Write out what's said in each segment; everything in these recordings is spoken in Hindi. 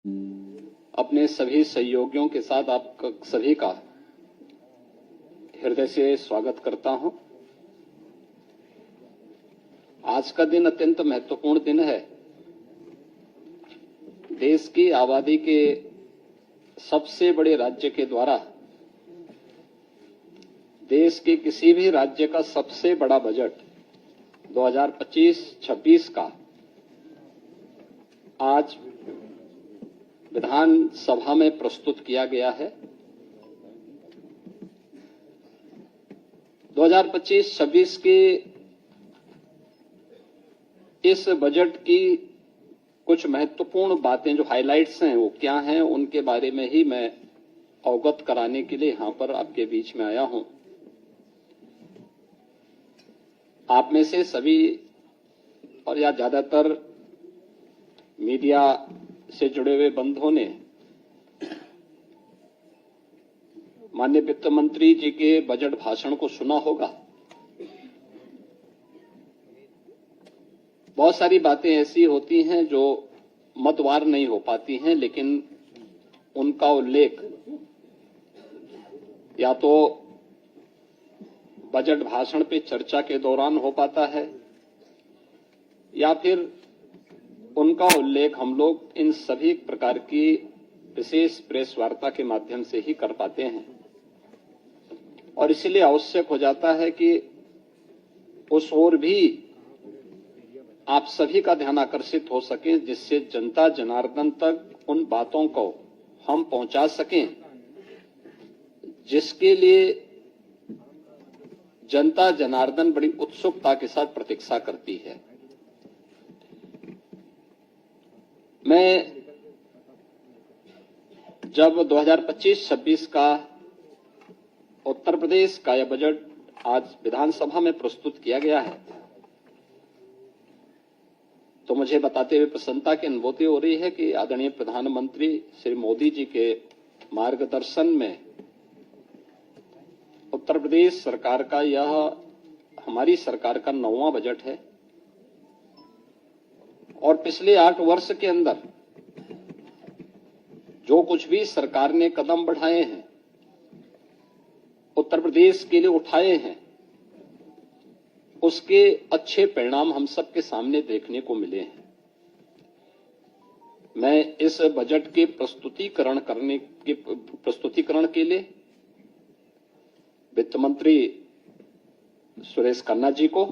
अपने सभी सहयोगियों के साथ आप सभी का हृदय से स्वागत करता हूं। आज का दिन अत्यंत महत्वपूर्ण दिन है। देश की आबादी के सबसे बड़े राज्य के द्वारा देश के किसी भी राज्य का सबसे बड़ा बजट 2025-26 का आज विधानसभा में प्रस्तुत किया गया है। 2025-26 के इस बजट की कुछ महत्वपूर्ण बातें जो हाइलाइट्स हैं वो क्या हैं, उनके बारे में ही मैं अवगत कराने के लिए यहां पर आपके बीच में आया हूं। आप में से सभी और या ज्यादातर मीडिया से जुड़े हुए बंधुओं ने माननीय वित्त मंत्री जी के बजट भाषण को सुना होगा। बहुत सारी बातें ऐसी होती हैं जो मतवार नहीं हो पाती हैं, लेकिन उनका उल्लेख या तो बजट भाषण पे चर्चा के दौरान हो पाता है या फिर उनका उल्लेख हम लोग इन सभी प्रकार की विशेष प्रेस वार्ता के माध्यम से ही कर पाते हैं। और इसलिए आवश्यक हो जाता है कि उस ओर भी आप सभी का ध्यान आकर्षित हो सके, जिससे जनता जनार्दन तक उन बातों को हम पहुंचा सकें जिसके लिए जनता जनार्दन बड़ी उत्सुकता के साथ प्रतीक्षा करती है। मैं जब 2025-26 का उत्तर प्रदेश का यह बजट आज विधानसभा में प्रस्तुत किया गया है तो मुझे बताते हुए प्रसन्नता की अनुभूति हो रही है कि आदरणीय प्रधानमंत्री श्री मोदी जी के मार्गदर्शन में उत्तर प्रदेश सरकार का यह हमारी सरकार का 9वां बजट है और पिछले 8 वर्ष के अंदर जो कुछ भी सरकार ने कदम बढ़ाए हैं, उत्तर प्रदेश के लिए उठाए हैं, उसके अच्छे परिणाम हम सबके सामने देखने को मिले हैं। मैं इस बजट के प्रस्तुतिकरण के लिए वित्त मंत्री सुरेश खन्ना जी को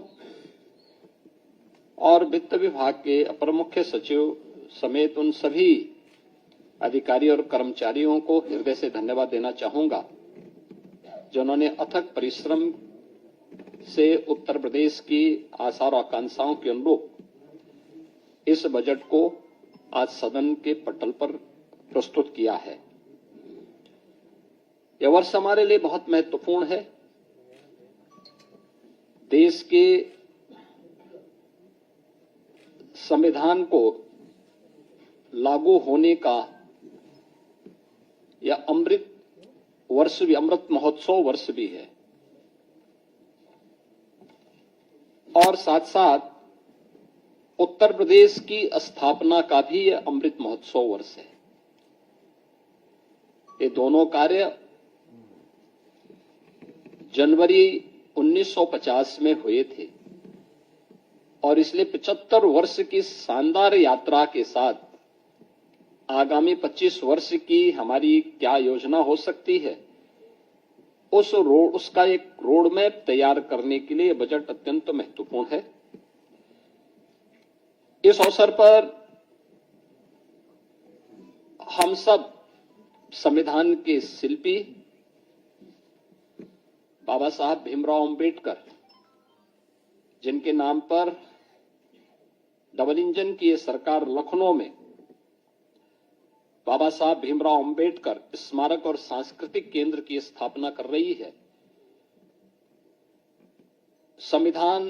और वित्त विभाग के अपर मुख्य सचिव समेत उन सभी अधिकारी और कर्मचारियों को हृदय से धन्यवाद देना चाहूंगा जिन्होंने अथक परिश्रम से उत्तर प्रदेश की आशा और आकांक्षाओं के अनुरूप इस बजट को आज सदन के पटल पर प्रस्तुत किया है। यह वर्ष हमारे लिए बहुत महत्वपूर्ण है। देश के संविधान को लागू होने का यह अमृत महोत्सव वर्ष भी है और साथ साथ उत्तर प्रदेश की स्थापना का भी यह अमृत महोत्सव वर्ष है। ये दोनों कार्य जनवरी 1950 में हुए थे और इसलिए 75 वर्ष की शानदार यात्रा के साथ आगामी 25 वर्ष की हमारी क्या योजना हो सकती है, उसका एक रोड मैप तैयार करने के लिए बजट अत्यंत महत्वपूर्ण है। इस अवसर पर हम सब संविधान के शिल्पी बाबा साहब भीमराव अंबेडकर, जिनके नाम पर डबल इंजन की सरकार लखनऊ में बाबा साहब भीमराव अंबेडकर स्मारक और सांस्कृतिक केंद्र की स्थापना कर रही है, संविधान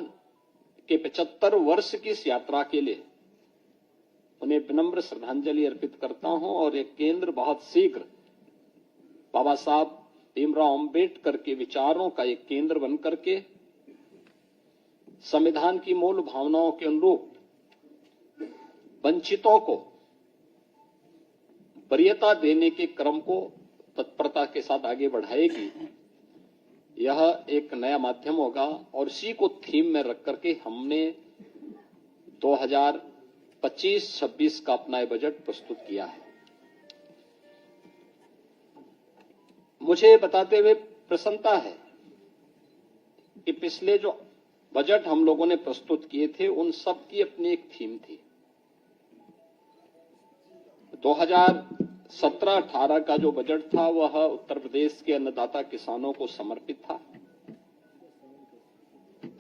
के 75 वर्ष की इस यात्रा के लिए उन्हें विनम्र श्रद्धांजलि अर्पित करता हूं और यह केंद्र बहुत शीघ्र बाबा साहब भीमराव अंबेडकर के विचारों का एक केंद्र बनकर के संविधान की मूल भावनाओं के अनुरूप वंचितों को वरीयता देने के क्रम को तत्परता के साथ आगे बढ़ाएगी। यह एक नया माध्यम होगा और इसी को थीम में रख करके हमने 2025-26 का अपना बजट प्रस्तुत किया है। मुझे बताते हुए प्रसन्नता है कि पिछले जो बजट हम लोगों ने प्रस्तुत किए थे उन सब की अपनी एक थीम थी। 2017-18 का जो बजट था वह उत्तर प्रदेश के अन्नदाता किसानों को समर्पित था।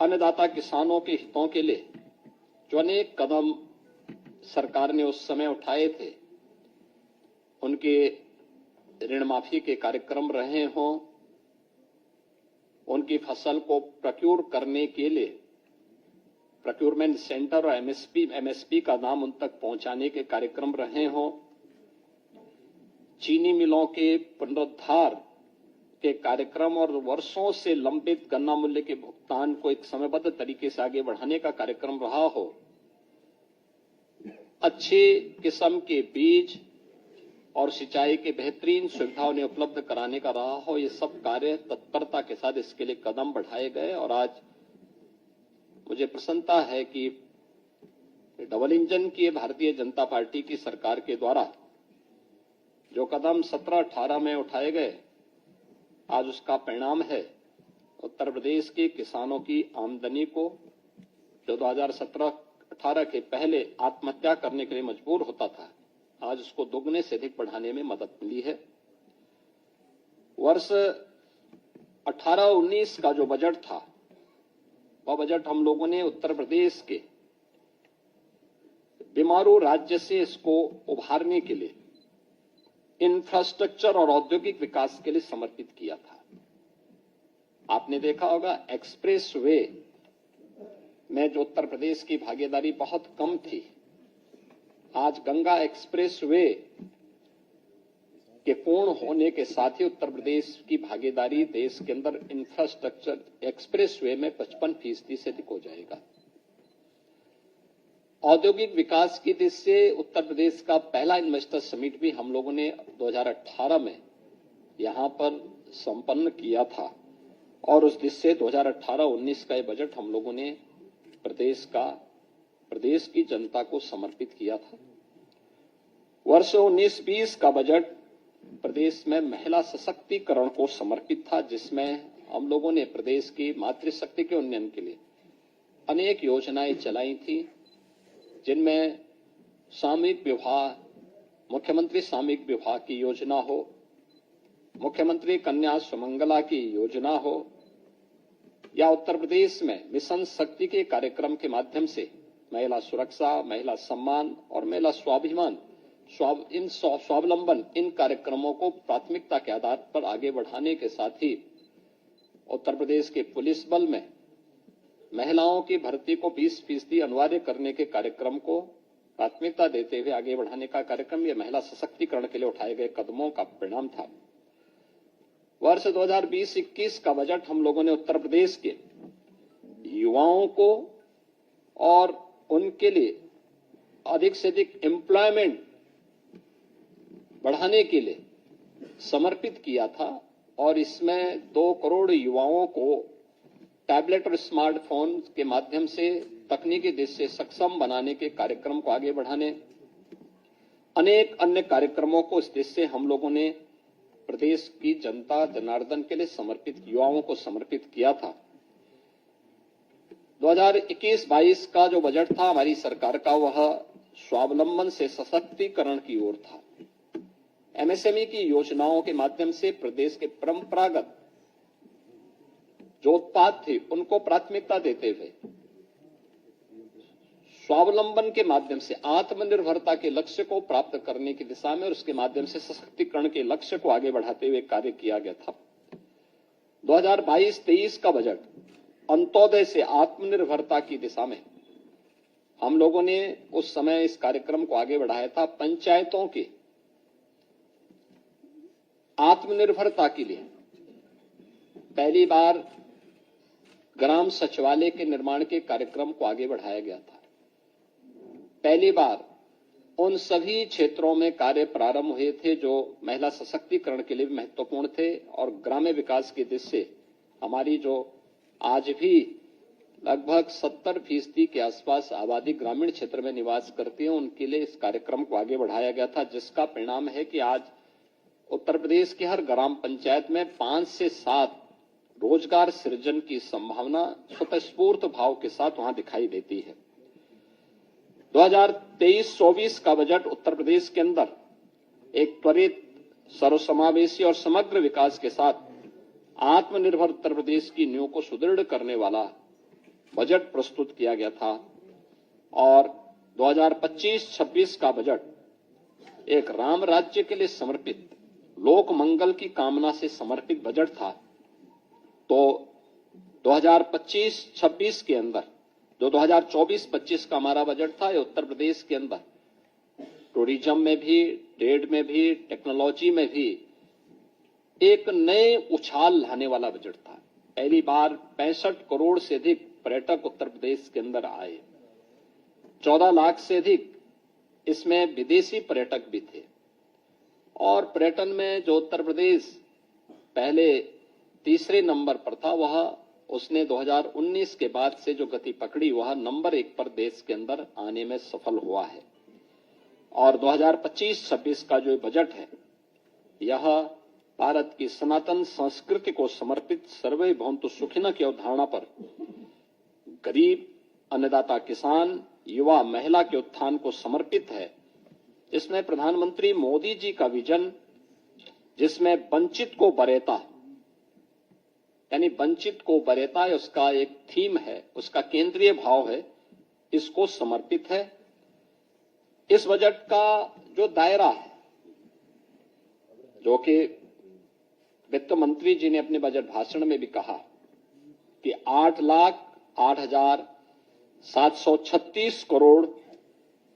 अन्नदाता किसानों के हितों के लिए जो अनेक कदम सरकार ने उस समय उठाए थे, उनके ऋण माफी के कार्यक्रम रहे हों, उनकी फसल को प्रोक्योर करने के लिए प्रोक्योरमेंट सेंटर और एमएसपी का नाम उन तक पहुंचाने के कार्यक्रम रहे हों, चीनी मिलों के पुनरुद्धार के कार्यक्रम और वर्षों से लंबित गन्ना मूल्य के भुगतान को एक समयबद्ध तरीके से आगे बढ़ाने का कार्यक्रम रहा हो, अच्छे किस्म के बीज और सिंचाई के बेहतरीन सुविधा उन्हें उपलब्ध कराने का रहा हो, ये सब कार्य तत्परता के साथ इसके लिए कदम बढ़ाए गए। और आज मुझे प्रसन्नता है कि डबल इंजन की भारतीय जनता पार्टी की सरकार के द्वारा जो कदम 17-18 में उठाए गए, आज उसका परिणाम है उत्तर प्रदेश के किसानों की आमदनी को, जो 2017-18 के पहले आत्महत्या करने के लिए मजबूर होता था, आज उसको दोगुने से अधिक बढ़ाने में मदद मिली है। वर्ष 18-19 का जो बजट था, वह बजट हम लोगों ने उत्तर प्रदेश के बीमारू राज्य से इसको उभारने के लिए इंफ्रास्ट्रक्चर और औद्योगिक विकास के लिए समर्पित किया था। आपने देखा होगा एक्सप्रेस वे में जो उत्तर प्रदेश की भागीदारी बहुत कम थी, आज गंगा एक्सप्रेस वे के पूर्ण होने के साथ ही उत्तर प्रदेश की भागीदारी देश के अंदर इंफ्रास्ट्रक्चर एक्सप्रेस वे में 55% से अधिक हो जाएगा। औद्योगिक विकास की दृष्टि से उत्तर प्रदेश का पहला इन्वेस्टर समिट भी हम लोगों ने 2018 में यहां पर संपन्न किया था और उस दृष्टि से 2018-19 का ये बजट हम लोगों ने प्रदेश की जनता को समर्पित किया था। वर्ष 19-20 का बजट प्रदेश में महिला सशक्तिकरण को समर्पित था, जिसमें हम लोगों ने प्रदेश की मातृशक्ति के उन्नयन के लिए अनेक योजनाएं चलाई थी, जिनमें सामूहिक विवाह, मुख्यमंत्री सामूहिक विवाह की योजना हो, मुख्यमंत्री कन्या सुमंगला की योजना हो, या उत्तर प्रदेश में मिशन शक्ति के कार्यक्रम के माध्यम से महिला सुरक्षा, महिला सम्मान और महिला स्वाभिमान, स्वावलंबन, इन कार्यक्रमों को प्राथमिकता के आधार पर आगे बढ़ाने के साथ ही उत्तर प्रदेश के पुलिस बल में महिलाओं की भर्ती को 20% अनिवार्य करने के कार्यक्रम को प्राथमिकता देते हुए आगे बढ़ाने का कार्यक्रम, यह महिला सशक्तिकरण के लिए उठाए गए कदमों का परिणाम था। वर्ष 2020-21 का बजट हम लोगों ने उत्तर प्रदेश के युवाओं को और उनके लिए अधिक से अधिक एम्प्लॉयमेंट बढ़ाने के लिए समर्पित किया था और इसमें 2 करोड़ युवाओं को टैबलेट और स्मार्टफोन के माध्यम से तकनीकी दृष्टि से सक्षम बनाने के कार्यक्रम को आगे बढ़ाने, अनेक अन्य कार्यक्रमों को इस दृष्टि से हम लोगों ने प्रदेश की जनता जनार्दन के लिए समर्पित, युवाओं को समर्पित किया था। 2021-22 का जो बजट था हमारी सरकार का, वह स्वावलंबन से सशक्तिकरण की ओर था। एमएसएमई की योजनाओं के माध्यम से प्रदेश के परंपरागत जो उत्पाद थे उनको प्राथमिकता देते हुए स्वावलंबन के माध्यम से आत्मनिर्भरता के लक्ष्य को प्राप्त करने की दिशा में और उसके माध्यम से सशक्तिकरण के लक्ष्य को आगे बढ़ाते हुए कार्य किया गया था। 2022-23 का बजट अंत्योदय से आत्मनिर्भरता की दिशा में हम लोगों ने उस समय इस कार्यक्रम को आगे बढ़ाया था। पंचायतों के आत्मनिर्भरता के लिए पहली बार ग्राम सचिवालय के निर्माण के कार्यक्रम को आगे बढ़ाया गया था। पहली बार उन सभी क्षेत्रों में कार्य प्रारंभ हुए थे जो महिला सशक्तिकरण के लिए भी महत्वपूर्ण थे और ग्राम्य विकास की दृष्टि से हमारी जो आज भी लगभग 70% के आसपास आबादी ग्रामीण क्षेत्र में निवास करती है, उनके लिए इस कार्यक्रम को आगे बढ़ाया गया था, जिसका परिणाम है कि आज उत्तर प्रदेश के हर ग्राम पंचायत में 5 से 7 रोजगार सृजन की संभावना स्वतःस्फूर्त भाव के साथ वहां दिखाई देती है। 2023-24 का बजट उत्तर प्रदेश के अंदर एक त्वरित, सर्वसमावेशी और समग्र विकास के साथ आत्मनिर्भर उत्तर प्रदेश की नींव को सुदृढ़ करने वाला बजट प्रस्तुत किया गया था और 2025-26 का बजट एक राम राज्य के लिए समर्पित, लोक मंगल की कामना से समर्पित बजट था। तो 2025-26 के अंदर जो 2024-25 का हमारा बजट था, ये उत्तर प्रदेश के अंदर टूरिज्म में भी, ट्रेड में भी, टेक्नोलॉजी में भी एक नए उछाल लाने वाला बजट था। पहली बार 65 करोड़ से अधिक पर्यटक उत्तर प्रदेश के अंदर आए। 14 लाख से अधिक इसमें विदेशी पर्यटक भी थे और पर्यटन में जो उत्तर प्रदेश पहले तीसरे नंबर पर था, वह उसने 2019 के बाद से जो गति पकड़ी, वह नंबर 1 पर देश के अंदर आने में सफल हुआ है। और 2025-26 का जो बजट है, यह भारत की सनातन संस्कृति को समर्पित सर्वे भवन्तु सुखिनः की अवधारणा पर गरीब, अन्नदाता किसान, युवा, महिला के उत्थान को समर्पित है। इसमें प्रधानमंत्री मोदी जी का विजन, जिसमें वंचित को वरेता, यानी वंचित को वरेता उसका एक थीम है, उसका केंद्रीय भाव है, इसको समर्पित है। इस बजट का जो दायरा है, जो कि वित्त मंत्री जी ने अपने बजट भाषण में भी कहा कि 8,08,736 करोड़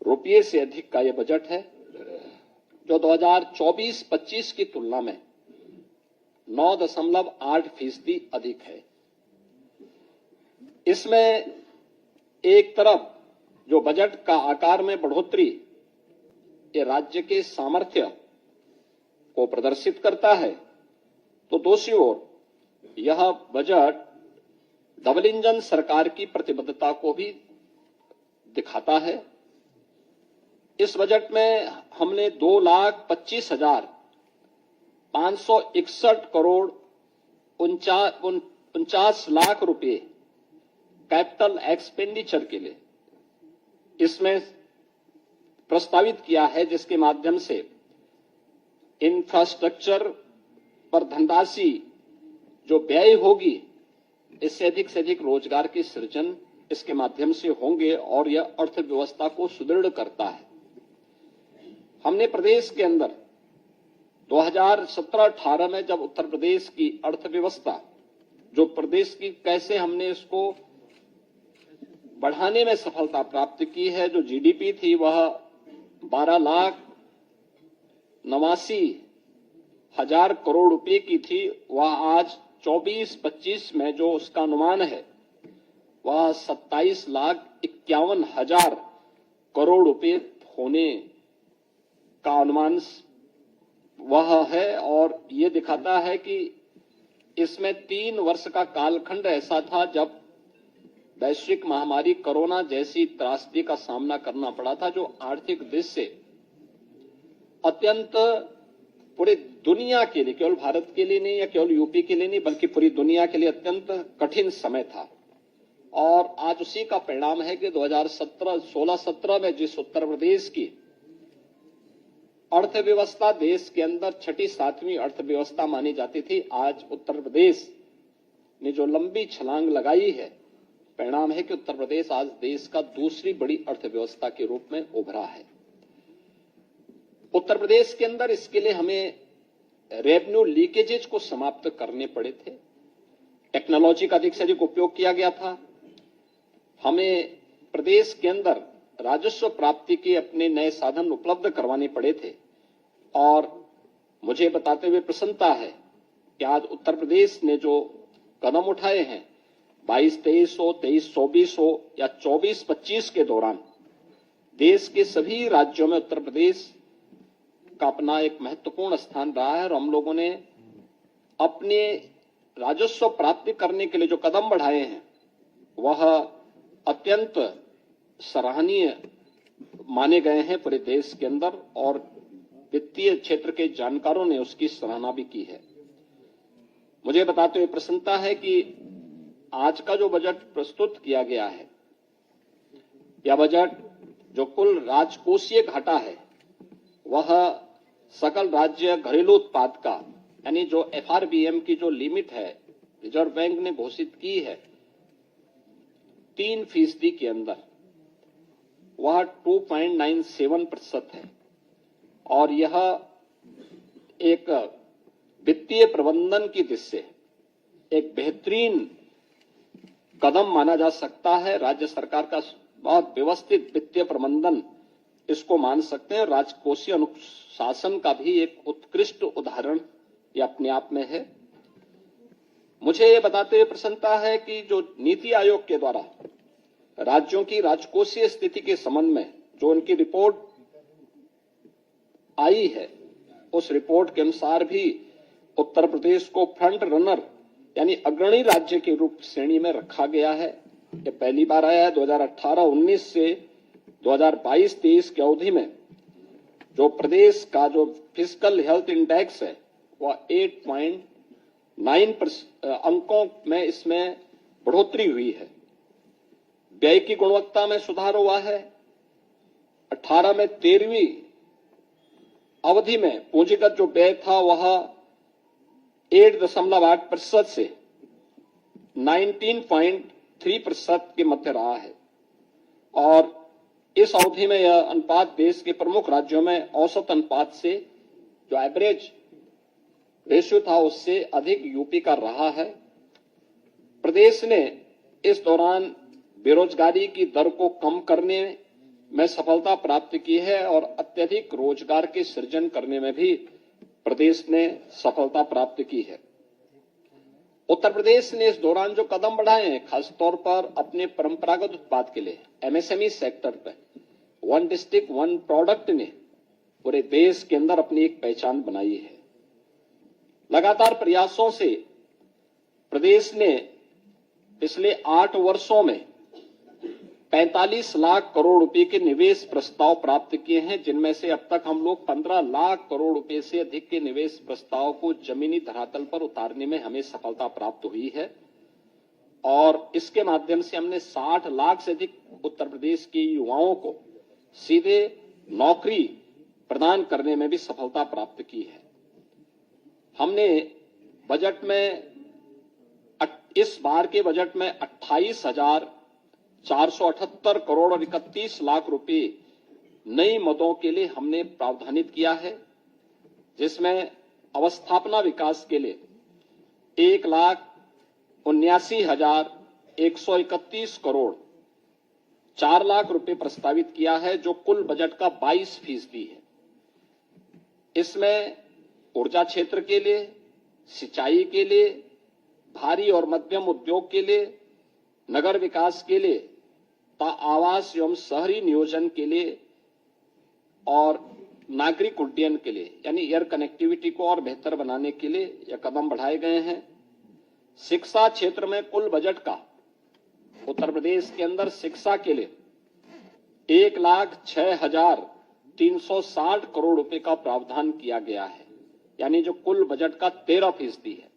रुपये से अधिक का यह बजट है, जो 2024-25 की तुलना में 9.8% अधिक है। इसमें एक तरफ जो बजट का आकार में बढ़ोतरी ये राज्य के सामर्थ्य को प्रदर्शित करता है, तो दूसरी ओर यह बजट डबल इंजन सरकार की प्रतिबद्धता को भी दिखाता है। इस बजट में हमने 2,25,561 करोड़ 49 लाख रुपए कैपिटल एक्सपेंडिचर के लिए इसमें प्रस्तावित किया है, जिसके माध्यम से इंफ्रास्ट्रक्चर पर धनराशि जो व्यय होगी, इससे अधिक रोजगार के सृजन इसके माध्यम से होंगे और यह अर्थव्यवस्था को सुदृढ़ करता है। हमने प्रदेश के अंदर 2017-18 में जब उत्तर प्रदेश की अर्थव्यवस्था, जो प्रदेश की कैसे हमने इसको बढ़ाने में सफलता प्राप्त की है, जो जीडीपी थी वह 12,89,000 करोड़ रुपए की थी, वह आज 24-25 में जो उसका अनुमान है वह 27,51,000 करोड़ रुपए होने का अनुमान वह है। और ये दिखाता है कि इसमें 3 वर्ष का कालखंड ऐसा था जब वैश्विक महामारी कोरोना जैसी त्रासदी का सामना करना पड़ा था, जो आर्थिक दृष्टि से अत्यंत पूरी दुनिया के लिए, केवल भारत के लिए नहीं या केवल यूपी के लिए नहीं, बल्कि पूरी दुनिया के लिए अत्यंत कठिन समय था। और आज उसी का परिणाम है कि 2016-17 में जिस उत्तर प्रदेश की अर्थव्यवस्था देश के अंदर 6ठी-7वीं अर्थव्यवस्था मानी जाती थी, आज उत्तर प्रदेश ने जो लंबी छलांग लगाई है, परिणाम है कि उत्तर प्रदेश आज देश का दूसरी बड़ी अर्थव्यवस्था के रूप में उभरा है। उत्तर प्रदेश के अंदर इसके लिए हमें रेवेन्यू लीकेजेज को समाप्त करने पड़े थे। टेक्नोलॉजी का अधिक से अधिक उपयोग किया गया था। हमें प्रदेश के अंदर राजस्व प्राप्ति के अपने नए साधन उपलब्ध करवाने पड़े थे। और मुझे बताते हुए प्रसन्नता है कि आज उत्तर प्रदेश ने जो कदम उठाए हैं, 22-23 हो, 23-24 हो या 24-25 के दौरान देश के सभी राज्यों में उत्तर प्रदेश का अपना एक महत्वपूर्ण स्थान रहा है और हम लोगों ने अपने राजस्व प्राप्ति करने के लिए जो कदम बढ़ाए हैं वह अत्यंत सराहनीय माने गए हैं पूरे देश के अंदर और वित्तीय क्षेत्र के जानकारों ने उसकी सराहना भी की है। मुझे बताते हुए प्रसन्नता है कि आज का जो बजट प्रस्तुत किया गया है, यह बजट जो कुल राजकोषीय घाटा है वह सकल राज्य घरेलू उत्पाद का यानी जो एफआरबीएम की जो लिमिट है रिजर्व बैंक ने घोषित की है 3% के अंदर वह 2.97% है और यह एक वित्तीय प्रबंधन की दृष्टि से एक बेहतरीन कदम माना जा सकता है। राज्य सरकार का बहुत व्यवस्थित वित्तीय प्रबंधन इसको मान सकते हैं। राजकोषीय अनुशासन का भी एक उत्कृष्ट उदाहरण यह अपने आप में है। मुझे ये बताते हुए प्रसन्नता है कि जो नीति आयोग के द्वारा राज्यों की राजकोषीय स्थिति के संबंध में जो उनकी रिपोर्ट आई है उस रिपोर्ट के अनुसार भी उत्तर प्रदेश को फ्रंट रनर यानी अग्रणी राज्य के रूप श्रेणी में रखा गया है। ये पहली बार आया है। 2018-19 से 2022-23 की अवधि में जो प्रदेश का जो फिस्कल हेल्थ इंडेक्स है वह 8.9 अंकों में इसमें बढ़ोतरी हुई है। व्यय की गुणवत्ता में सुधार हुआ है। 18 में 13वीं अवधि में पूंजीगत जो व्यय था वह 8.8% से 19.3% के मध्य रहा है और इस अवधि में यह अनुपात देश के प्रमुख राज्यों में औसत अनुपात से जो एवरेज रेशियो था उससे अधिक यूपी का रहा है। प्रदेश ने इस दौरान बेरोजगारी की दर को कम करने में सफलता प्राप्त की है और अत्यधिक रोजगार के सृजन करने में भी प्रदेश ने सफलता प्राप्त की है। उत्तर प्रदेश ने इस दौरान जो कदम बढ़ाए हैं खासतौर पर अपने परंपरागत उत्पाद के लिए एमएसएमई सेक्टर पर वन डिस्ट्रिक्ट वन प्रोडक्ट ने पूरे देश के अंदर अपनी एक पहचान बनाई है। लगातार प्रयासों से प्रदेश ने पिछले 8 वर्षों में 45 लाख करोड़ रुपए के निवेश प्रस्ताव प्राप्त किए हैं, जिनमें से अब तक हम लोग 15 लाख करोड़ रुपए से अधिक के निवेश प्रस्ताव को जमीनी धरातल पर उतारने में हमें सफलता प्राप्त हुई है और इसके माध्यम से हमने 60 लाख से अधिक उत्तर प्रदेश के युवाओं को सीधे नौकरी प्रदान करने में भी सफलता प्राप्त की है। हमने बजट में इस बार के बजट में 28,478 करोड़ और 31 लाख रुपए नई मदों के लिए हमने प्रावधानित किया है, जिसमें अवस्थापना विकास के लिए 1,79,131 करोड़ 4 लाख रुपए प्रस्तावित किया है, जो कुल बजट का 22% है। इसमें ऊर्जा क्षेत्र के लिए, सिंचाई के लिए, भारी और मध्यम उद्योग के लिए, नगर विकास के लिए, आवास एवं शहरी नियोजन के लिए और नागरिक उड्डयन के लिए यानी एयर कनेक्टिविटी को और बेहतर बनाने के लिए यह कदम बढ़ाए गए हैं। शिक्षा क्षेत्र में कुल बजट का उत्तर प्रदेश के अंदर शिक्षा के लिए 1,06,360 करोड़ रुपए का प्रावधान किया गया है, यानी जो कुल बजट का 13% है।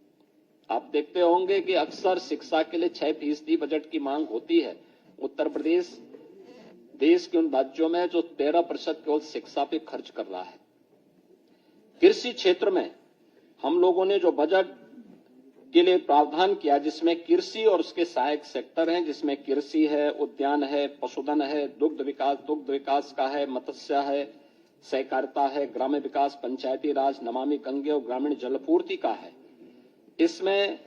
आप देखते होंगे कि अक्सर शिक्षा के लिए 6% बजट की मांग होती है। उत्तर प्रदेश देश के उन राज्यों में जो 13% केवल शिक्षा पे खर्च कर रहा है। कृषि क्षेत्र में हम लोगों ने जो बजट के लिए प्रावधान किया, जिसमें कृषि और उसके सहायक सेक्टर हैं, जिसमें कृषि है, उद्यान है, पशुधन है, दुग्ध विकास का है, मत्स्य है, सहकारिता है, ग्राम्य विकास, पंचायती राज, नमामि गंगे और ग्रामीण जलपूर्ति का है। इसमें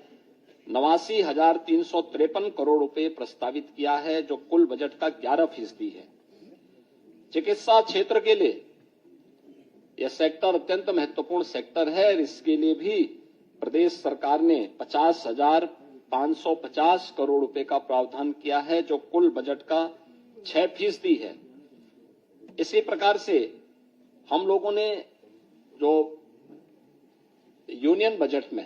89,353 करोड़ रुपए प्रस्तावित किया है, जो कुल बजट का 11% है। चिकित्सा क्षेत्र के लिए यह सेक्टर अत्यंत महत्वपूर्ण सेक्टर है। इसके लिए भी प्रदेश सरकार ने 50,550 करोड़ रुपए का प्रावधान किया है, जो कुल बजट का 6% है। इसी प्रकार से हम लोगों ने जो यूनियन बजट में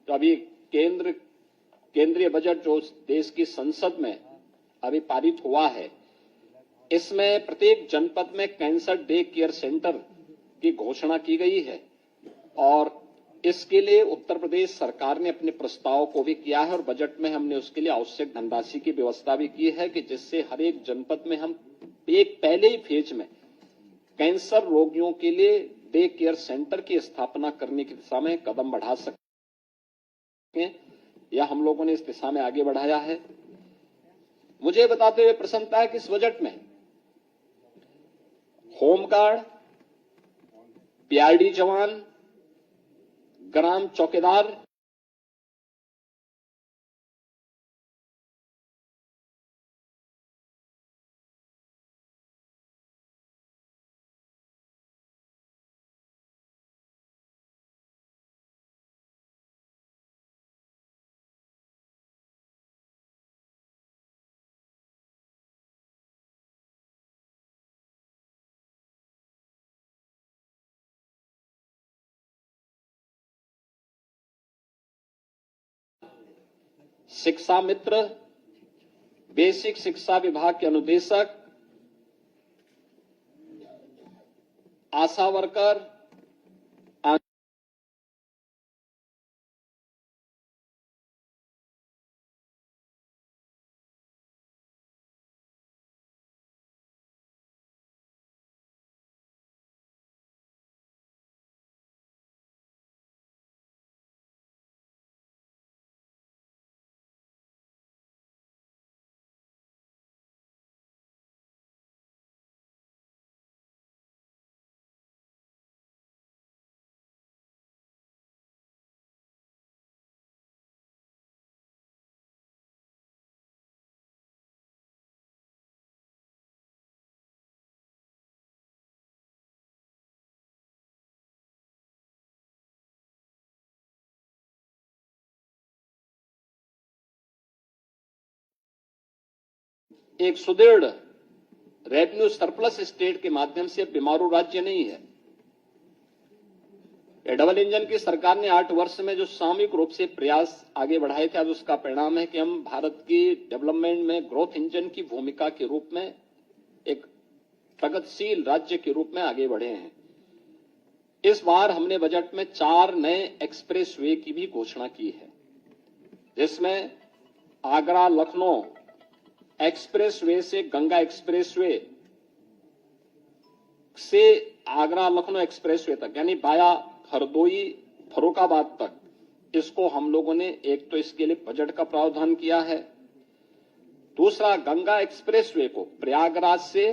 तो अभी केंद्रीय बजट जो देश की संसद में अभी पारित हुआ है, इसमें प्रत्येक जनपद में कैंसर डे केयर सेंटर की घोषणा की गई है और इसके लिए उत्तर प्रदेश सरकार ने अपने प्रस्ताव को भी किया है और बजट में हमने उसके लिए आवश्यक धनराशि की व्यवस्था भी की है कि जिससे हर एक जनपद में हम एक पहले ही फेज में कैंसर रोगियों के लिए डे केयर सेंटर की स्थापना करने की दिशा में कदम बढ़ा सकें, या हम लोगों ने इस दिशा में आगे बढ़ाया है। मुझे बताते हुए प्रसन्नता है कि इस बजट में होमगार्ड, पीआरडी जवान, ग्राम चौकीदार, शिक्षा मित्र, बेसिक शिक्षा विभाग के अनुदेशक, आशा वर्कर, एक सुदृढ़ रेवेन्यू सरप्लस स्टेट के माध्यम से बीमारू राज्य नहीं है। डबल इंजन की सरकार ने 8 वर्ष में जो सामूहिक रूप से प्रयास आगे बढ़ाए थे, आज उसका परिणाम है कि हम भारत की डेवलपमेंट में ग्रोथ इंजन की भूमिका के रूप में एक प्रगतिशील राज्य के रूप में आगे बढ़े हैं। इस बार हमने बजट में 4 नए एक्सप्रेस वे की भी घोषणा की है, जिसमें आगरा लखनऊ एक्सप्रेस वे से गंगा एक्सप्रेस वे से आगरा लखनऊ एक्सप्रेस वे तक, यानी बाया हरदोई फर्रुखाबाद तक, इसको हम लोगों ने एक तो इसके लिए बजट का प्रावधान किया है। दूसरा, गंगा एक्सप्रेस वे को प्रयागराज से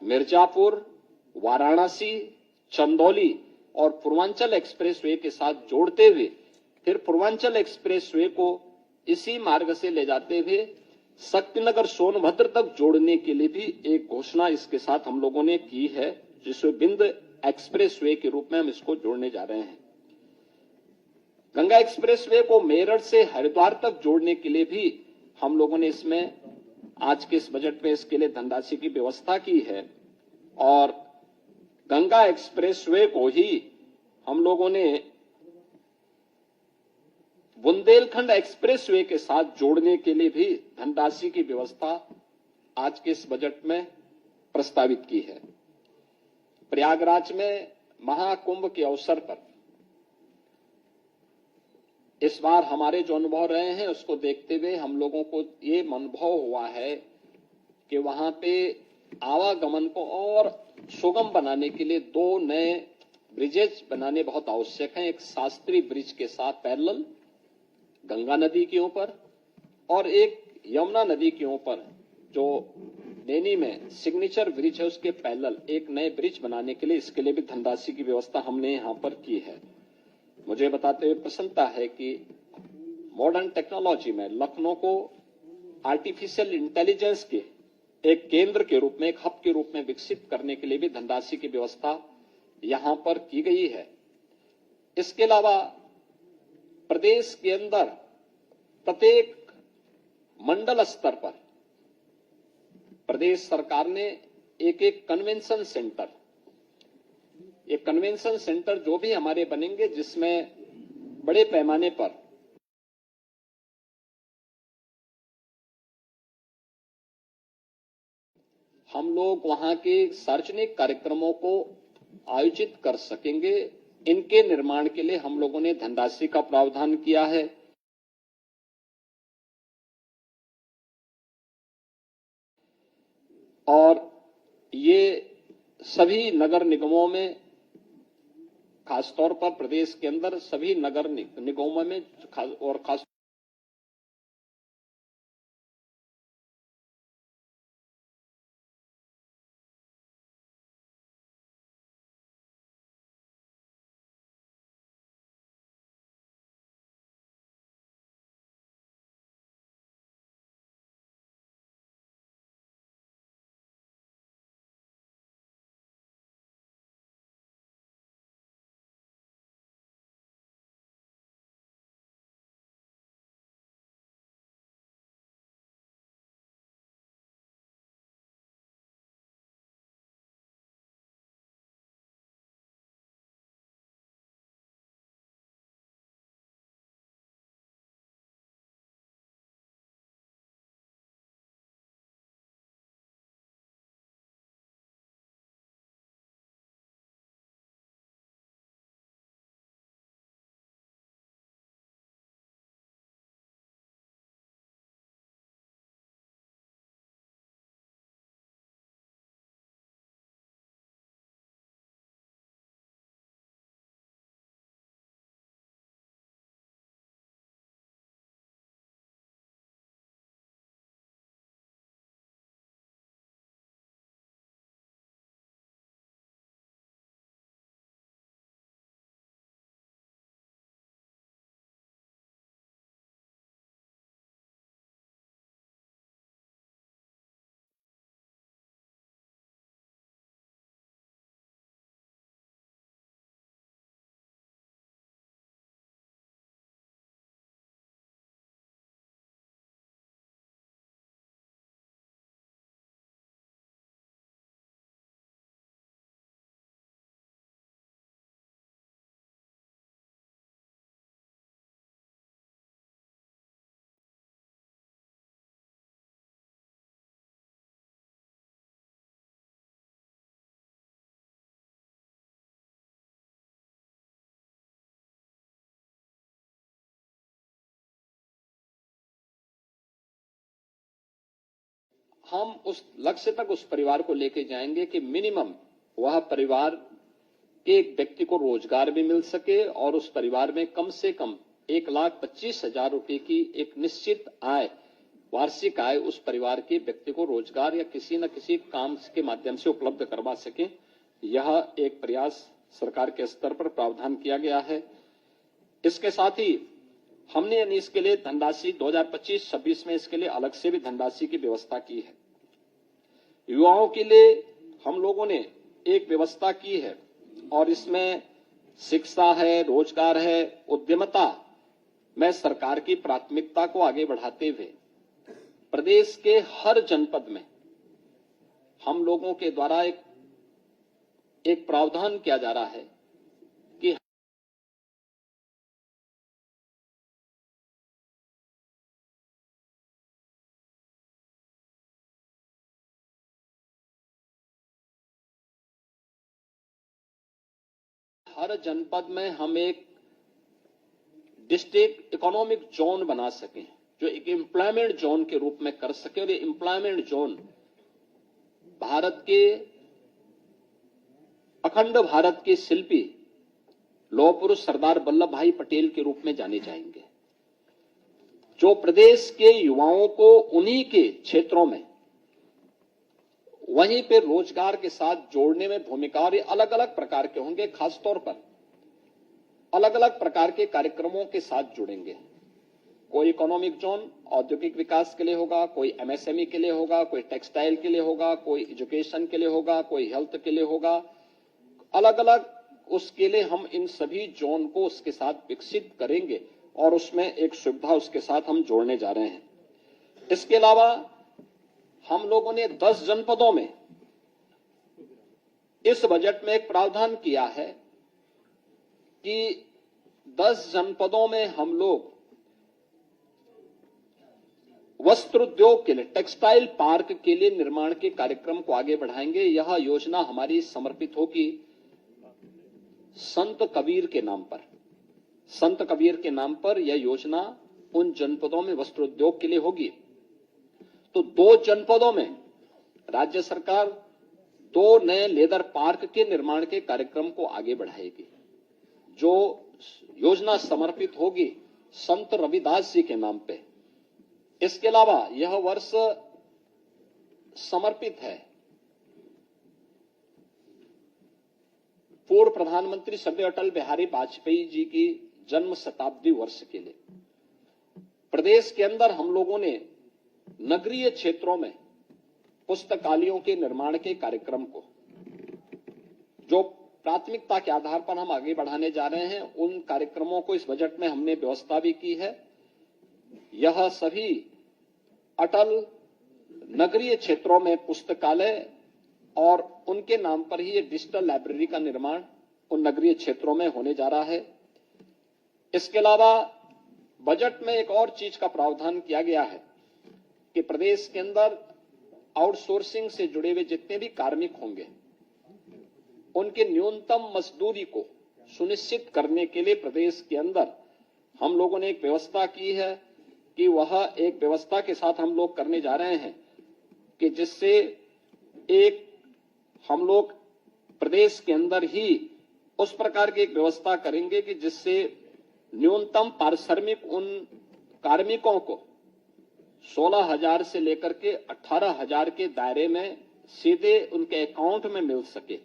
मिर्जापुर, वाराणसी, चंदौली और पूर्वांचल एक्सप्रेस वे के साथ जोड़ते हुए फिर पूर्वांचल एक्सप्रेस वे को इसी मार्ग से ले जाते हुए शक्तिनगर सोनभद्र तक जोड़ने के लिए भी एक घोषणा इसके साथ हम लोगों ने की है, जिसमें बिंद एक्सप्रेस वे के रूप में हम इसको जोड़ने जा रहे हैं। गंगा एक्सप्रेस वे को मेरठ से हरिद्वार तक जोड़ने के लिए भी हम लोगों ने इसमें आज के इस बजट में इसके लिए धनराशि की व्यवस्था की है और गंगा एक्सप्रेस वे को ही हम लोगों ने बुंदेलखंड एक्सप्रेस वे के साथ जोड़ने के लिए भी धनराशि की व्यवस्था आज के इस बजट में प्रस्तावित की है। प्रयागराज में महाकुंभ के अवसर पर इस बार हमारे जो अनुभव रहे हैं उसको देखते हुए हम लोगों को ये अनुभव हुआ है कि वहां पे आवागमन को और सुगम बनाने के लिए 2 नए ब्रिजेज बनाने बहुत आवश्यक हैं। एक शास्त्री ब्रिज के साथ पैरेलल गंगा नदी के ऊपर और एक यमुना नदी के ऊपर जो नैनी में सिग्नेचर ब्रिज है उसके पैरेलल एक नए ब्रिज बनाने के लिए इसके लिए भी धनराशि की व्यवस्था हमने यहां पर की है। मुझे बताते हुए प्रसन्नता है कि मॉडर्न टेक्नोलॉजी में लखनऊ को आर्टिफिशियल इंटेलिजेंस के एक केंद्र के रूप में, एक हब के रूप में विकसित करने के लिए भी धनराशि की व्यवस्था यहां पर की गई है। इसके अलावा प्रदेश के अंदर प्रत्येक मंडल स्तर पर प्रदेश सरकार ने एक एक कन्वेंशन सेंटर, ये कन्वेंशन सेंटर जो भी हमारे बनेंगे जिसमें बड़े पैमाने पर हम लोग वहां के सार्वजनिक कार्यक्रमों को आयोजित कर सकेंगे, इनके निर्माण के लिए हम लोगों ने धनराशि का प्रावधान किया है। और ये सभी नगर निगमों में, खासतौर पर प्रदेश के अंदर सभी नगर निगमों में और खास हम उस लक्ष्य तक उस परिवार को लेके जाएंगे कि मिनिमम वह परिवार के एक व्यक्ति को रोजगार भी मिल सके और उस परिवार में कम से कम 1,25,000 रुपए की एक निश्चित आय, वार्षिक आय उस परिवार के व्यक्ति को रोजगार या किसी न किसी काम के माध्यम से उपलब्ध करवा सके। यह एक प्रयास सरकार के स्तर पर प्रावधान किया गया है। इसके साथ ही हमने यानी इसके लिए धनराशि 2025-26 में इसके लिए अलग से भी धनराशि की व्यवस्था की है। युवाओं के लिए हम लोगों ने एक व्यवस्था की है और इसमें शिक्षा है, रोजगार है, उद्यमिता में सरकार की प्राथमिकता को आगे बढ़ाते हुए प्रदेश के हर जनपद में हम लोगों के द्वारा एक प्रावधान किया जा रहा है कि हर जनपद में हम एक डिस्ट्रिक्ट इकोनॉमिक जोन बना सकें, जो एक एम्प्लॉयमेंट जोन के रूप में कर सके। और ये एम्प्लॉयमेंट जोन भारत के अखंड भारत के शिल्पी लौह पुरुष सरदार वल्लभ भाई पटेल के रूप में जाने जाएंगे, जो प्रदेश के युवाओं को उन्हीं के क्षेत्रों में वहीं पे रोजगार के साथ जोड़ने में भूमिका, और ये अलग अलग प्रकार के होंगे, खासतौर पर अलग अलग प्रकार के कार्यक्रमों के साथ जुड़ेंगे। कोई इकोनॉमिक जोन औद्योगिक विकास के लिए होगा, कोई एमएसएमई के लिए होगा, कोई टेक्सटाइल के लिए होगा, कोई एजुकेशन के लिए होगा, कोई हेल्थ के लिए होगा। अलग अलग उसके लिए हम इन सभी जोन को उसके साथ विकसित करेंगे और उसमें एक सुविधा उसके साथ हम जोड़ने जा रहे हैं। इसके अलावा हम लोगों ने 10 जनपदों में इस बजट में एक प्रावधान किया है कि 10 जनपदों में हम लोग वस्त्र उद्योग के लिए, टेक्सटाइल पार्क के लिए निर्माण के कार्यक्रम को आगे बढ़ाएंगे। यह योजना हमारी समर्पित होगी संत कबीर के नाम पर। संत कबीर के नाम पर यह योजना उन जनपदों में वस्त्र उद्योग के लिए होगी। तो 2 जनपदों में राज्य सरकार 2 नए लेदर पार्क के निर्माण के कार्यक्रम को आगे बढ़ाएगी। जो योजना समर्पित होगी संत रविदास जी के नाम पे। इसके अलावा यह वर्ष समर्पित है पूर्व प्रधानमंत्री श्री अटल बिहारी वाजपेयी जी की जन्म शताब्दी वर्ष के लिए। प्रदेश के अंदर हम लोगों ने नगरीय क्षेत्रों में पुस्तकालयों के निर्माण के कार्यक्रम को, जो प्राथमिकता के आधार पर हम आगे बढ़ाने जा रहे हैं, उन कार्यक्रमों को इस बजट में हमने व्यवस्था भी की है। यह सभी अटल नगरीय क्षेत्रों में पुस्तकालय और उनके नाम पर ही ये डिजिटल लाइब्रेरी का निर्माण उन नगरीय क्षेत्रों में होने जा रहा है। इसके अलावा बजट में एक और चीज का प्रावधान किया गया है कि प्रदेश के अंदर आउटसोर्सिंग से जुड़े हुए जितने भी कार्मिक होंगे, उनके न्यूनतम मजदूरी को सुनिश्चित करने के लिए प्रदेश के अंदर हम लोगों ने एक व्यवस्था की है कि वह एक व्यवस्था के साथ हम लोग करने जा रहे हैं कि जिससे एक हम लोग प्रदेश के अंदर ही उस प्रकार की एक व्यवस्था करेंगे कि जिससे न्यूनतम पारिश्रमिक उन कार्मिकों को 16,000 से लेकर के 18,000 के दायरे में सीधे उनके अकाउंट में मिल सके।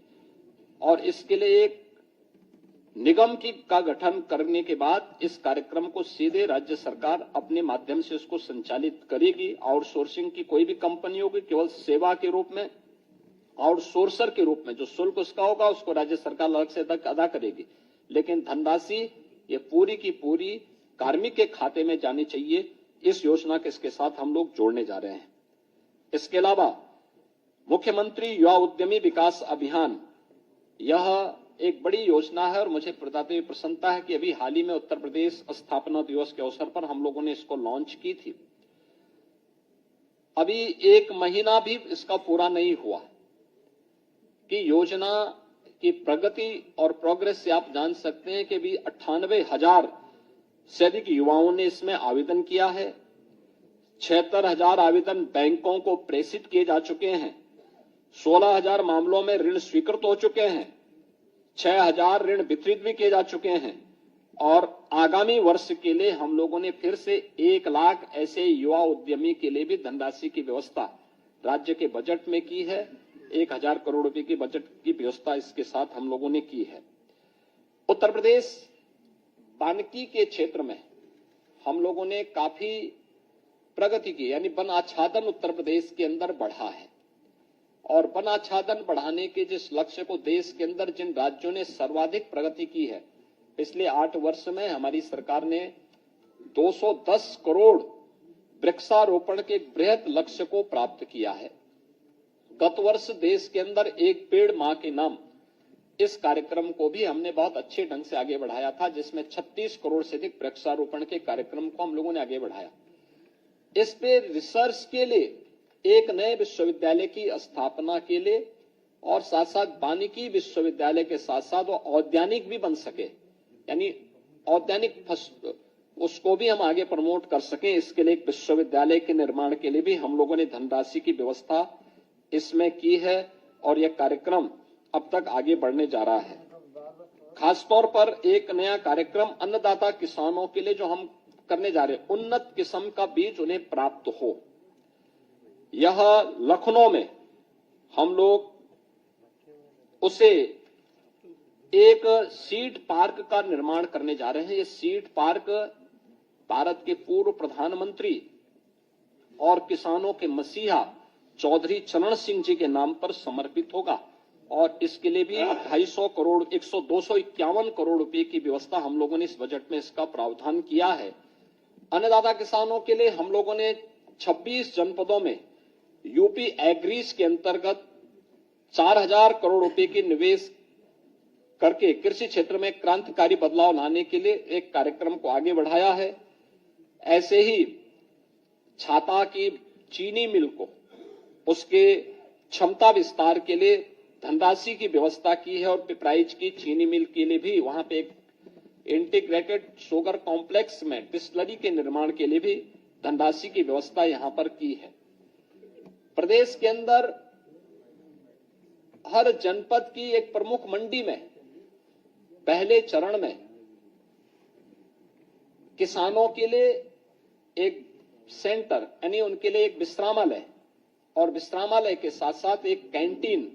और इसके लिए एक निगम का गठन करने के बाद इस कार्यक्रम को सीधे राज्य सरकार अपने माध्यम से उसको संचालित करेगी। आउटसोर्सिंग की कोई भी कंपनी होगी, केवल सेवा के रूप में, आउटसोर्सर के रूप में जो शुल्क उसका होगा उसको राज्य सरकार अलग से अदा करेगी, लेकिन धनराशि ये पूरी की पूरी कार्मिक के खाते में जानी चाहिए। इस योजना के इसके साथ हम लोग जोड़ने जा रहे हैं। इसके अलावा मुख्यमंत्री युवा उद्यमी विकास अभियान, यह एक बड़ी योजना है और मुझे बताते हुए प्रसन्नता है कि अभी हाल ही में उत्तर प्रदेश स्थापना दिवस के अवसर पर हम लोगों ने इसको लॉन्च की थी। अभी 1 महीना भी इसका पूरा नहीं हुआ कि योजना की प्रगति और प्रोग्रेस से आप जान सकते हैं कि अभी 98,000 से अधिक युवाओं ने इसमें आवेदन किया है। 76,000 आवेदन बैंकों को प्रेषित किए जा चुके हैं। 16,000 मामलों में ऋण स्वीकृत हो चुके हैं। 6,000 ऋण वितरित भी किए जा चुके हैं। और आगामी वर्ष के लिए हम लोगों ने फिर से 1 लाख ऐसे युवा उद्यमी के लिए भी धनराशि की व्यवस्था राज्य के बजट में की है। 1,000 करोड़ रुपए की बजट की व्यवस्था इसके साथ हम लोगों ने की है। उत्तर प्रदेश वानिकी के क्षेत्र में हम लोगों ने काफी प्रगति की, यानी वन आच्छादन उत्तर प्रदेश के अंदर बढ़ा है। और वन आच्छादन बढ़ाने के जिस लक्ष्य को देश के अंदर जिन राज्यों ने सर्वाधिक प्रगति की है, पिछले 8 वर्ष में हमारी सरकार ने 210 करोड़ वृक्षारोपण के बृहद लक्ष्य को प्राप्त किया है। गत वर्ष देश के अंदर एक पेड़ मां के नाम, इस कार्यक्रम को भी हमने बहुत अच्छे ढंग से आगे बढ़ाया था, जिसमें 36 करोड़ से अधिक वृक्षारोपण के कार्यक्रम को हम लोगों ने आगे बढ़ाया। इस पे रिसर्च के लिए एक नए विश्वविद्यालय की स्थापना के लिए और साथ साथ वानिकी विश्वविद्यालय के साथ साथ वो औद्यानिक भी बन सके, यानी औद्यानिक उसको भी हम आगे प्रमोट कर सकें, इसके लिए एक विश्वविद्यालय के निर्माण के लिए भी हम लोगों ने धनराशि की व्यवस्था इसमें की है। और यह कार्यक्रम अब तक आगे बढ़ने जा रहा है। खासतौर पर एक नया कार्यक्रम अन्नदाता किसानों के लिए जो हम करने जा रहे हैं, उन्नत किस्म का बीज उन्हें प्राप्त हो। यह लखनऊ में हम लोग उसे एक सीड पार्क का निर्माण करने जा रहे हैं। ये सीड पार्क भारत के पूर्व प्रधानमंत्री और किसानों के मसीहा चौधरी चरण सिंह जी के नाम पर समर्पित होगा। और इसके लिए भी 250 करोड़ 251 करोड़ रुपए की व्यवस्था हम लोगों ने इस बजट में इसका प्रावधान किया है। अन्नदाता किसानों के लिए हम लोगों ने 26 जनपदों में यूपी एग्रीज के अंतर्गत 4,000 करोड़ रुपए की निवेश करके कृषि क्षेत्र में क्रांतिकारी बदलाव लाने के लिए एक कार्यक्रम को आगे बढ़ाया है। ऐसे ही छाता की चीनी मिल को उसके क्षमता विस्तार के लिए धनराशि की व्यवस्था की है और पिपराइच की चीनी मिल के लिए भी वहां पे एक इंटीग्रेटेड शुगर कॉम्प्लेक्स में डिस्टिलरी के निर्माण के लिए भी धनराशि की व्यवस्था यहां पर की है। प्रदेश के अंदर हर जनपद की एक प्रमुख मंडी में पहले चरण में किसानों के लिए एक सेंटर यानी उनके लिए एक विश्रामालय और विश्रामालय के साथ साथ एक कैंटीन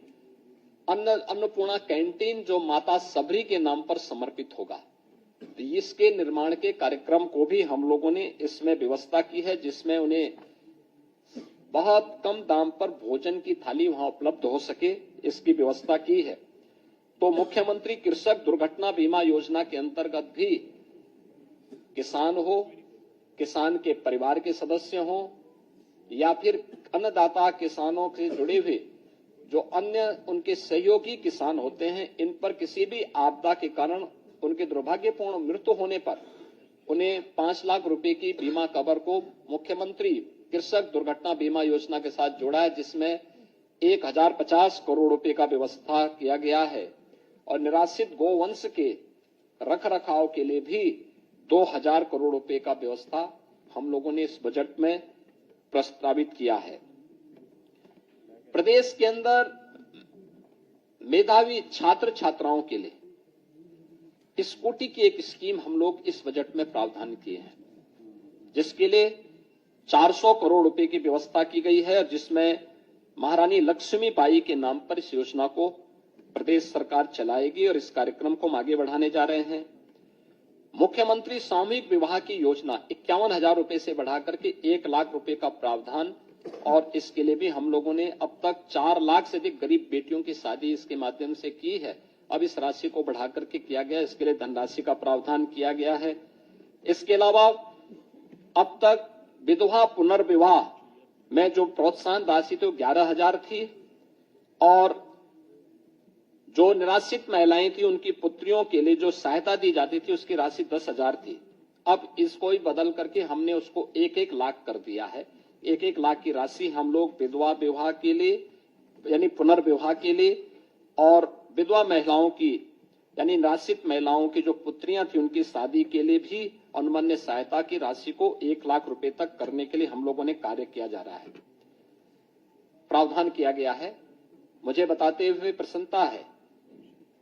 अन्नपूर्णा कैंटीन जो माता सबरी के नाम पर समर्पित होगा, इसके निर्माण के कार्यक्रम को भी हम लोगों ने इसमें व्यवस्था की है, जिसमें उन्हें बहुत कम दाम पर भोजन की थाली वहां उपलब्ध हो सके, इसकी व्यवस्था की है। तो मुख्यमंत्री कृषक दुर्घटना बीमा योजना के अंतर्गत भी किसान हो, किसान के परिवार के सदस्य हो या फिर अन्नदाता किसानों से जुड़े हुए जो अन्य उनके सहयोगी किसान होते हैं, इन पर किसी भी आपदा के कारण उनके दुर्भाग्यपूर्ण मृत्यु होने पर उन्हें 5 लाख रुपए की बीमा कवर को मुख्यमंत्री कृषक दुर्घटना बीमा योजना के साथ जोड़ा है, जिसमें 1050 करोड़ रुपए का व्यवस्था किया गया है और निराश्रित गोवंश के रखरखाव के लिए भी 2000 करोड़ रुपए का व्यवस्था हम लोगों ने इस बजट में प्रस्तावित किया है। प्रदेश के अंदर मेधावी छात्र छात्राओं के लिए स्कूटी की एक स्कीम हम लोग इस बजट में प्रावधान किए हैं, जिसके लिए 400 करोड़ रुपए की व्यवस्था की गई है और जिसमें महारानी लक्ष्मीबाई के नाम पर इस योजना को प्रदेश सरकार चलाएगी और इस कार्यक्रम को हम आगे बढ़ाने जा रहे हैं। मुख्यमंत्री सामूहिक विवाह की योजना 51,000 रुपए से बढ़ाकर के 1 लाख रुपए का प्रावधान और इसके लिए भी हम लोगों ने अब तक 4 लाख से अधिक गरीब बेटियों की शादी इसके माध्यम से की है। अब इस राशि को बढ़ाकर के किया गया, इसके लिए धनराशि का प्रावधान किया गया है। इसके अलावा अब तक विधवा पुनर्विवाह में जो प्रोत्साहन राशि थी 11,000 थी और जो निराश्रित महिलाएं थी उनकी पुत्रियों के लिए जो सहायता दी जाती थी उसकी राशि 10,000 थी। अब इसको ही बदल करके हमने उसको 1-1 लाख कर दिया है। 1-1 लाख की राशि हम लोग विधवा विवाह के लिए यानी पुनर्विवाह के लिए और विधवा महिलाओं की यानी निराश्रित महिलाओं की जो पुत्रियां थी उनकी शादी के लिए भी अनुमन्य सहायता की राशि को 1 लाख रुपए तक करने के लिए हम लोगों ने कार्य किया जा रहा है, प्रावधान किया गया है। मुझे बताते हुए प्रसन्नता है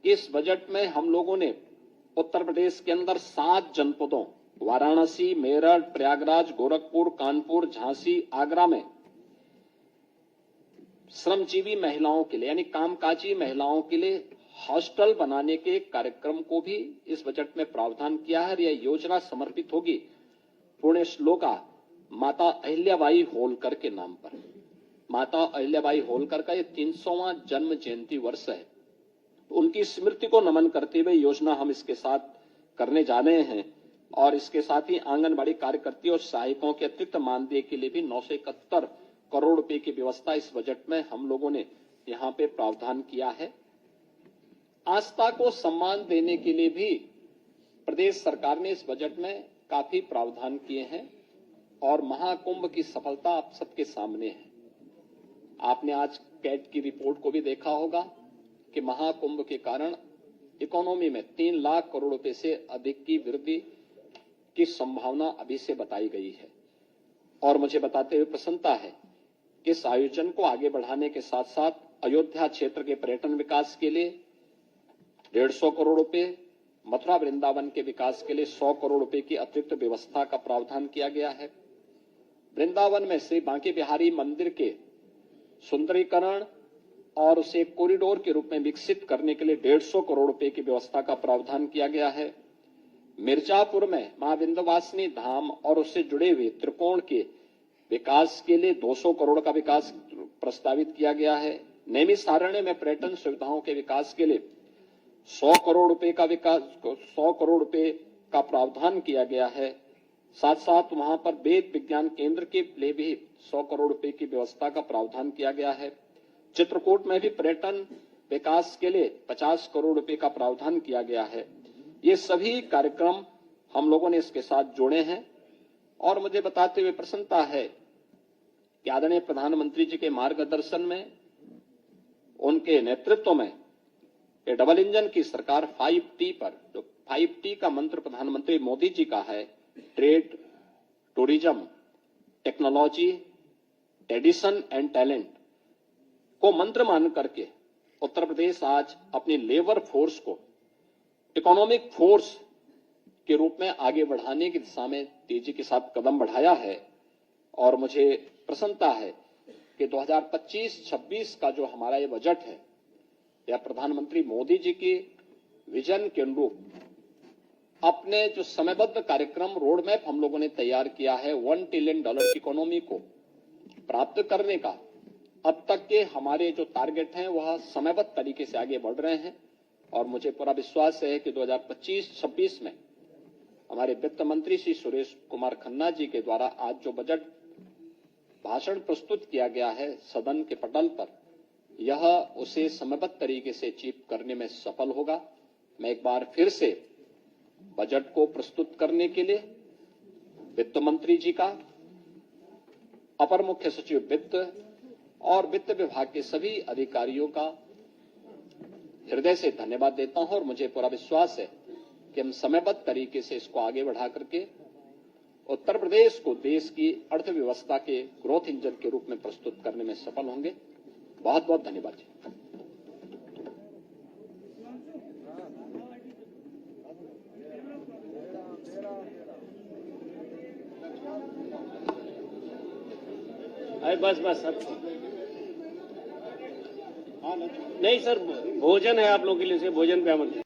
कि इस बजट में हम लोगों ने उत्तर प्रदेश के अंदर 7 जनपदों वाराणसी, मेरठ, प्रयागराज, गोरखपुर, कानपुर, झांसी, आगरा में श्रमजीवी महिलाओं के लिए यानी कामकाजी महिलाओं के लिए हॉस्टल बनाने के कार्यक्रम को भी इस बजट में प्रावधान किया है। यह योजना समर्पित होगी पुण्य श्लोका माता अहिल्याबाई होलकर के नाम पर। माता अहिल्याबाई होलकर का यह 300वां जन्म जयंती वर्ष है। उनकी स्मृति को नमन करते हुए योजना हम इसके साथ करने जा रहे हैं और इसके साथ ही आंगनबाड़ी कार्यकर्ती और सहायकों के अतिरिक्त मानदेय के लिए भी 971 करोड़ रुपए की व्यवस्था इस बजट में हम लोगों ने यहां पे प्रावधान किया है। आस्था को सम्मान देने के लिए भी प्रदेश सरकार ने इस बजट में काफी प्रावधान किए हैं और महाकुंभ की सफलता आप सबके सामने है। आपने आज कैट की रिपोर्ट को भी देखा होगा कि महाकुंभ के कारण इकोनॉमी में 3 लाख करोड़ रुपए से अधिक की वृद्धि की संभावना अभी से बताई गई है और मुझे बताते हुए प्रसन्नता है कि इस आयोजन को आगे बढ़ाने के साथ साथ अयोध्या क्षेत्र के पर्यटन विकास के लिए 150 करोड़ रुपए, मथुरा वृंदावन के विकास के लिए 100 करोड़ रुपए की अतिरिक्त व्यवस्था का प्रावधान किया गया है। वृंदावन में श्री बांके बिहारी मंदिर के सुंदरीकरण और उसे कॉरिडोर के रूप में विकसित करने के लिए 150 करोड़ रुपए की व्यवस्था का प्रावधान किया गया है। मिर्जापुर में मां विंध्यवासिनी धाम और उससे जुड़े हुए त्रिकोण के विकास के लिए 200 करोड़ का विकास प्रस्तावित किया गया है। नैमिषारण्य में पर्यटन सुविधाओं के विकास के लिए 100 करोड़ रुपए का विकास 100 करोड़ रुपए का प्रावधान किया गया है। साथ साथ वहां पर वेद विज्ञान केंद्र के लिए भी 100 करोड़ रुपए की व्यवस्था का प्रावधान किया गया है। चित्रकूट में भी पर्यटन विकास के लिए 50 करोड़ रुपए का प्रावधान किया गया है। ये सभी कार्यक्रम हम लोगों ने इसके साथ जोड़े हैं और मुझे बताते हुए प्रसन्नता है कि आदरणीय प्रधानमंत्री जी के मार्गदर्शन में, उनके नेतृत्व में ये डबल इंजन की सरकार 5T पर, जो 5T का मंत्र प्रधानमंत्री मोदी जी का है, trade, tourism, technology, addition and talent को मंत्र मान करके उत्तर प्रदेश आज अपनी लेबर फोर्स को इकोनॉमिक फोर्स के रूप में आगे बढ़ाने की दिशा में तेजी के साथ कदम बढ़ाया है। और मुझे प्रसन्नता है कि 2025-26 का जो हमारा ये बजट है, यह प्रधानमंत्री मोदी जी की विजन के अनुरूप अपने जो समयबद्ध कार्यक्रम रोड मैप हम लोगों ने तैयार किया है, $1 ट्रिलियन की इकोनॉमी को प्राप्त करने का अब तक के हमारे जो टारगेट हैं वह समयबद्ध तरीके से आगे बढ़ रहे हैं। और मुझे पूरा विश्वास है कि 2025-26 में हमारे वित्त मंत्री श्री सुरेश कुमार खन्ना जी के द्वारा आज जो बजट भाषण प्रस्तुत किया गया है सदन के पटल पर, यह उसे समयबद्ध तरीके से अचीव करने में सफल होगा। मैं एक बार फिर से बजट को प्रस्तुत करने के लिए वित्त मंत्री जी का, अपर मुख्य सचिव वित्त और वित्त विभाग के सभी अधिकारियों का हृदय से धन्यवाद देता हूं। और मुझे पूरा विश्वास है कि हम समयबद्ध तरीके से इसको आगे बढ़ा करके उत्तर प्रदेश को देश की अर्थव्यवस्था के ग्रोथ इंजन के रूप में प्रस्तुत करने में सफल होंगे। बहुत बहुत धन्यवाद जी। अरे बस सर, नहीं सर, भोजन है आप लोगों के लिए, से भोजन पे आमंत्रित।